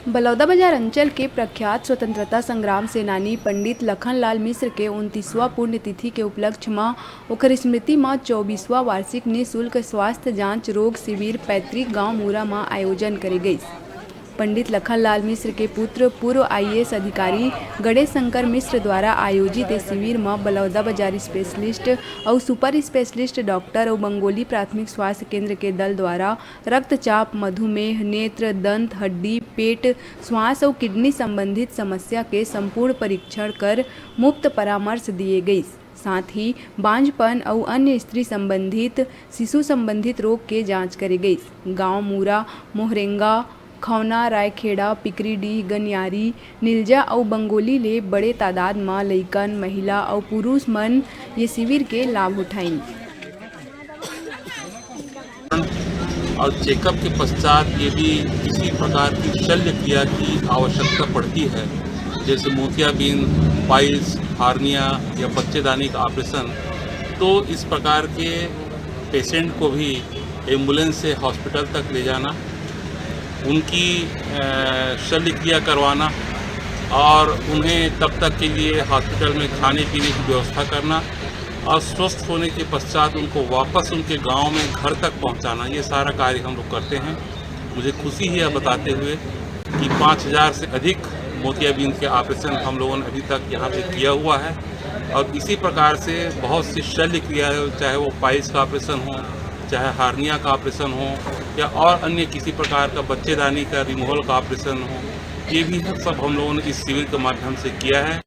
बलौदाबाजार अंचल के प्रख्यात स्वतंत्रता संग्राम सेनानी पंडित लखनलाल मिश्र के 29वां पुण्यतिथि के उपलक्ष्य में ओकर स्मृति में 24वां वार्षिक निःशुल्क स्वास्थ्य जांच रोग शिविर पैतृक गांव मूरा में आयोजन करे गई। पंडित लखनलाल मिश्र के पुत्र पूर्व IAS अधिकारी गणेश शंकर मिश्र द्वारा आयोजित इस शिविर में बलौदाबाजार स्पेशलिस्ट और सुपर स्पेशलिस्ट डॉक्टर और बंगोली प्राथमिक स्वास्थ्य केंद्र के दल द्वारा रक्तचाप, मधुमेह, नेत्र, दंत, हड्डी, पेट, श्वास और किडनी संबंधित समस्या के संपूर्ण परीक्षण कर मुफ्त परामर्श दिए गए। साथ ही बांझपन और अन्य स्त्री संबंधित शिशु संबंधित रोग के जांच करे गई। गांव मूरा, मोहरेंगा, खौना, रायखेड़ा, पिकरीडीह, गनियारी, नीलजा और बंगोली ले बड़े तादाद में लइकन, महिला और पुरुष मन ये शिविर के लाभ उठाइन। और चेकअप के पश्चात ये भी किसी प्रकार की शल्य क्रिया की आवश्यकता पड़ती है, जैसे मोतियाबिंद, पाइल्स, हार्निया या बच्चेदानी का ऑपरेशन, तो इस प्रकार के पेशेंट को भी एम्बुलेंस से हॉस्पिटल तक ले जाना, उनकी शल्य क्रिया करवाना और उन्हें तब तक के लिए हॉस्पिटल में खाने पीने की व्यवस्था करना और स्वस्थ होने के पश्चात उनको वापस उनके गांव में घर तक पहुंचाना, ये सारा कार्य हम लोग करते हैं। मुझे खुशी है बताते हुए कि 5000 से अधिक मोतियाबिंद के ऑपरेशन हम लोगों ने अभी तक यहाँ पे किया हुआ है और इसी प्रकार से बहुत सी शल्य क्रिया है, चाहे वो पाइल्स का ऑपरेशन हो, चाहे हार्निया का ऑपरेशन हो या और अन्य किसी प्रकार का बच्चेदानी का रिमूवल का ऑपरेशन हो, ये भी सब हम लोगों ने इस शिविर के माध्यम से किया है।